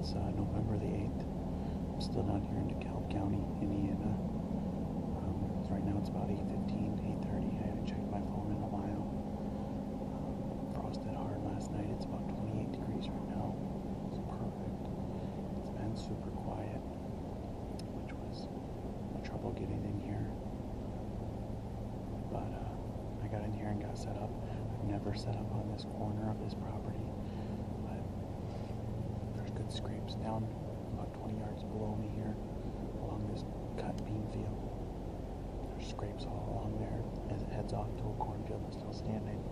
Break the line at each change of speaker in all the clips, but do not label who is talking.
It's November the 8th. I'm still down here in DeKalb County, Indiana. Right now it's about 8:15, 8:30. I haven't checked my phone in a while. Frosted hard last night. It's about 28 degrees right now. It's perfect. It's been super quiet, which was no trouble getting in here. But I got in here and got set up. I've never set up on this corner of this property, but there's good scrapes down about 20 yards below me here along this cut bean field. There's scrapes all along there as it heads off to a cornfield that's still standing.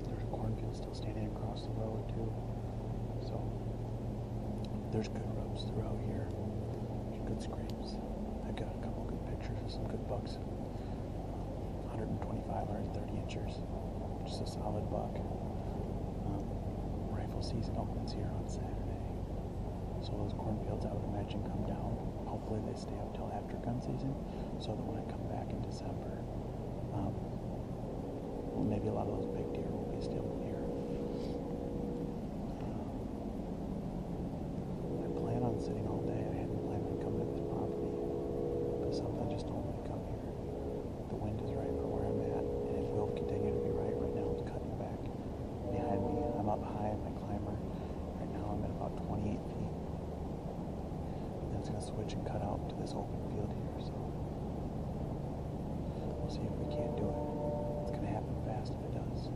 There's a cornfield still standing across the road too. So there's good rubs throughout here. There's good scrapes. I've got a couple good pictures of some good bucks. 125, 130 inchers. Just a solid buck. Rifle season opens here on Saturday. So those cornfields, I would imagine, come down. Hopefully they stay up till after gun season, so that when I come back in December, maybe a lot of those big deer will be still here. I plan on sitting all day. I hadn't planned on coming to this property, but something just told me to come here. The wind is right for where I'm at, and it will continue to be right. Right now it's cutting back behind me. I'm up high in my climber. Right now I'm at about 28 feet. It's going to switch and cut out to this open field here, so we'll see if we can't do it. It's going to happen fast if it does.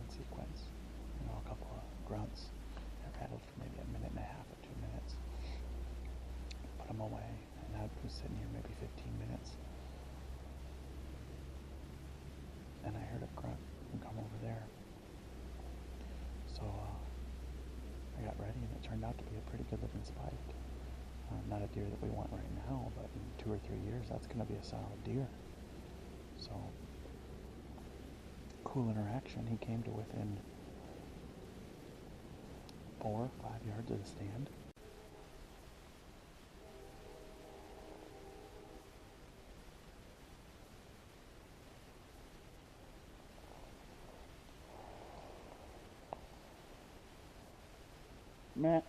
Sequence, a couple of grunts. I rattled for maybe a minute and a half or 2 minutes. Put them away, and I was sitting here maybe 15 minutes, and I heard a grunt come over there. So I got ready, and it turned out to be a pretty good looking spike. Not a deer that we want right now, but in 2 or 3 years, that's going to be a solid deer. So cool interaction. He came to within 4 or 5 yards of the stand. Matt.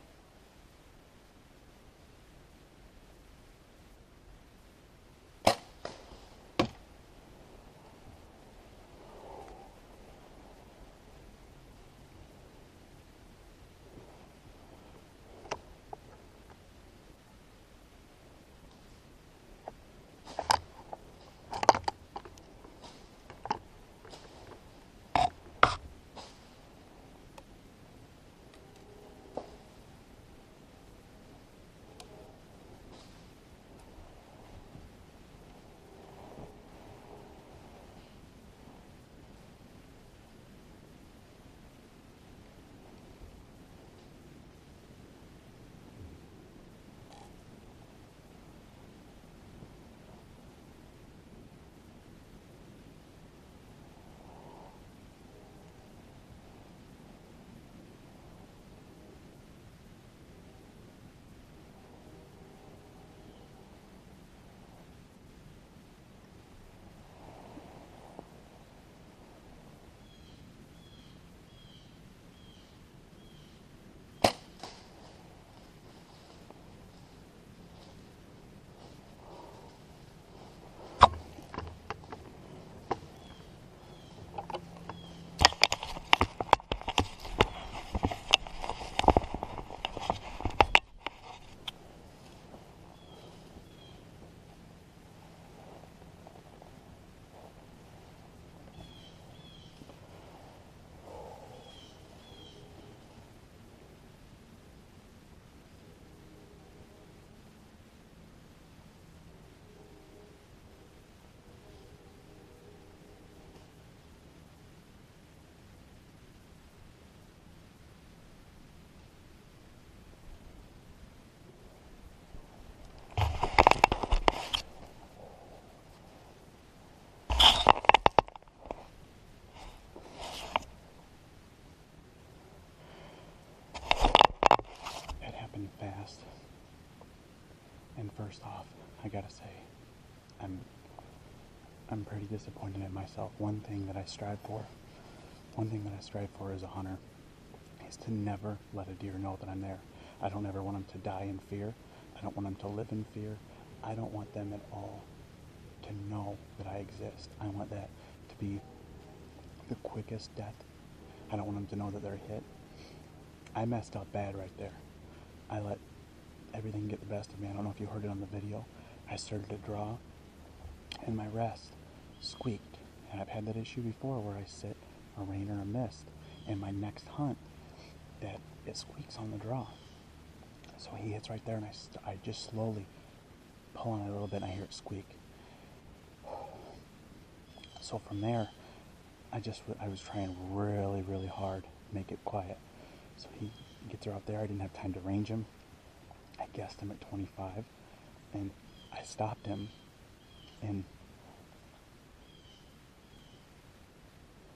past. And first off, I gotta say, I'm pretty disappointed in myself. One thing that I strive for as a hunter is to never let a deer know that I'm there. I don't ever want them to die in fear. I don't want them to live in fear. I don't want them at all to know that I exist. I want that to be the quickest death. I don't want them to know that they're hit. I messed up bad right there. I let everything get the best of me. I don't know if you heard it on the video. I started to draw, and my rest squeaked. And I've had that issue before where I sit a rain or a mist, and my next hunt, that it squeaks on the draw. So he hits right there, and I just slowly pull on it a little bit, and I hear it squeak. So from there, I was trying really, really hard to make it quiet. So he gets her out there. I didn't have time to range him. I guessed him at 25, and I stopped him. And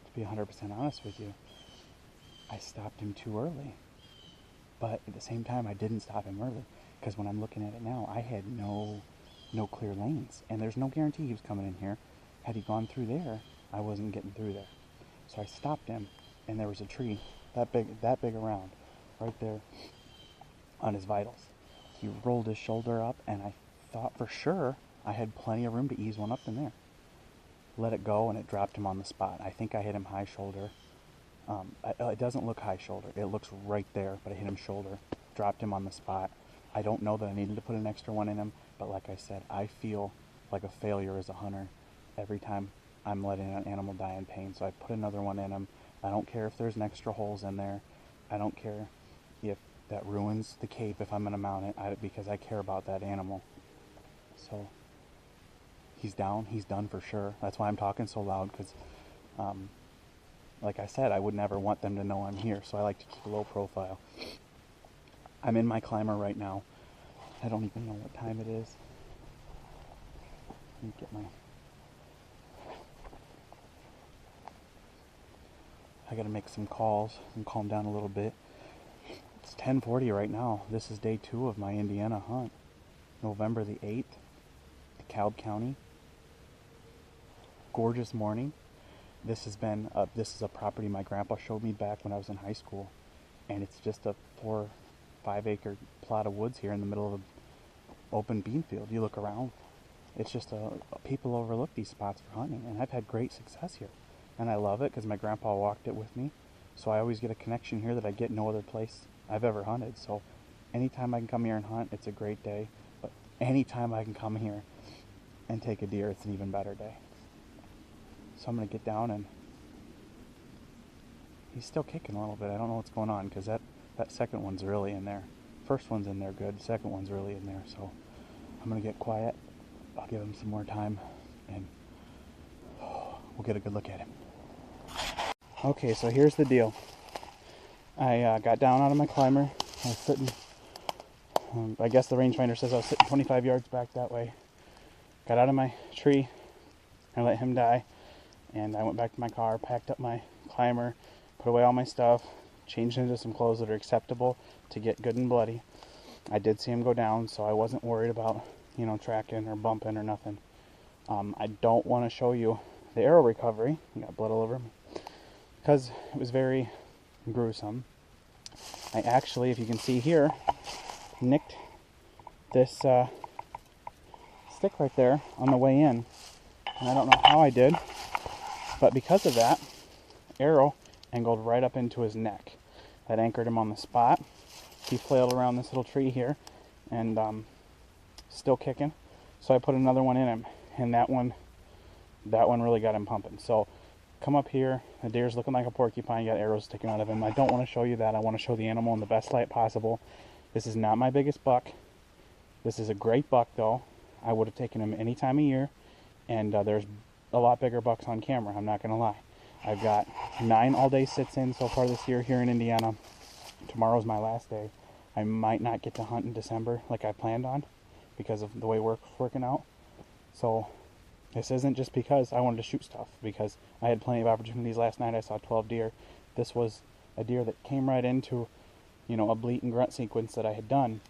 to be 100% honest with you, I stopped him too early. But at the same time, I didn't stop him early, because when I'm looking at it now, I had no clear lanes, and there's no guarantee he was coming in here. Had he gone through there, I wasn't getting through there. So I stopped him, and there was a tree that big around, right there on his vitals. He rolled his shoulder up, and I thought for sure I had plenty of room to ease one up in there. Let it go, and it dropped him on the spot. I think I hit him high shoulder. It doesn't look high shoulder. It looks right there, but I hit him shoulder. Dropped him on the spot. I don't know that I needed to put an extra one in him, but like I said, I feel like a failure as a hunter every time I'm letting an animal die in pain. So I put another one in him. I don't care if there's an extra holes in there. I don't care if that ruins the cape if I'm going to mount it, because I care about that animal. So he's down. He's done for sure. That's why I'm talking so loud, because like I said, I would never want them to know I'm here, so I like to keep a low profile. I'm in my climber right now. I don't even know what time it is. Let me get I gotta make some calls and calm down a little bit. It's 10:40 right now. This is day 2 of my Indiana hunt. November the 8th, DeKalb County. Gorgeous morning. This is a property my grandpa showed me back when I was in high school, and it's just a 4 or 5 acre plot of woods here in the middle of an open bean field. You look around, it's just people overlook these spots for hunting, and I've had great success here, and I love it because my grandpa walked it with me, so I always get a connection here that I get no other place I've ever hunted. So anytime I can come here and hunt, it's a great day, but anytime I can come here and take a deer, it's an even better day. So I'm going to get down, and he's still kicking a little bit. I don't know what's going on, because that second one's really in there. First one's in there good. Second one's really in there. So I'm going to get quiet. I'll give him some more time, and we'll get a good look at him. Okay, so here's the deal. I got down out of my climber. I was sitting, I guess the rangefinder says I was sitting 25 yards back that way. Got out of my tree. I let him die. And I went back to my car, packed up my climber, put away all my stuff, changed into some clothes that are acceptable to get good and bloody. I did see him go down, so I wasn't worried about, tracking or bumping or nothing. I don't want to show you the arrow recovery. I got blood all over me, because it was very gruesome. I actually, if you can see here, nicked this stick right there on the way in. And I don't know how I did, but because of that, arrow angled right up into his neck. That anchored him on the spot. He flailed around this little tree here, and still kicking. So I put another one in him, and that one really got him pumping. So come up here, the deer's looking like a porcupine, you got arrows sticking out of him. I don't want to show you that. I want to show the animal in the best light possible. This is not my biggest buck. This is a great buck, though. I would have taken him any time of year, and there's a lot bigger bucks on camera, I'm not going to lie. I've got 9 all-day sits-in so far this year here in Indiana. Tomorrow's my last day. I might not get to hunt in December like I planned on because of the way work's working out. So this isn't just because I wanted to shoot stuff, because I had plenty of opportunities last night. I saw 12 deer. This was a deer that came right into, a bleat and grunt sequence that I had done,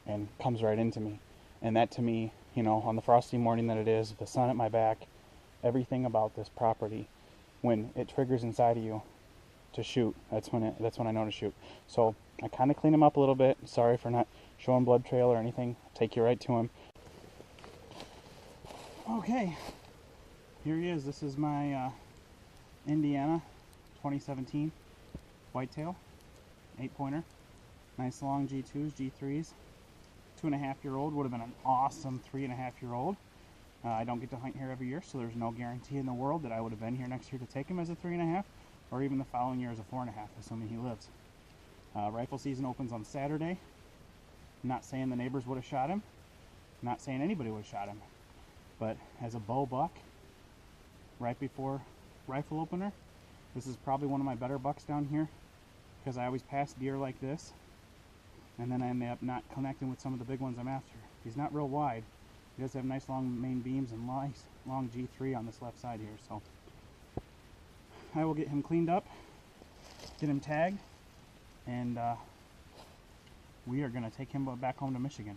and comes right into me. And that to me, you know, on the frosty morning that it is, the sun at my back, everything about this property, when it triggers inside of you to shoot, that's when I know to shoot. So I kind of clean him up a little bit. Sorry for not showing blood trail or anything. Take you right to him. Okay, here he is. This is my Indiana 2017 whitetail 8-pointer. Nice long G2s, G3s. 2.5-year-old would have been an awesome 3.5-year-old. I don't get to hunt here every year, so there's no guarantee in the world that I would have been here next year to take him as a 3.5, or even the following year as a 4.5, assuming he lives. Rifle season opens on Saturday. I'm not saying the neighbors would have shot him. I'm not saying anybody would have shot him. But as a bow buck, right before rifle opener, this is probably one of my better bucks down here, because I always pass deer like this, and then I end up not connecting with some of the big ones I'm after. He's not real wide. He does have nice long main beams and nice long G3 on this left side here, so I will get him cleaned up, get him tagged, and we are going to take him back home to Michigan.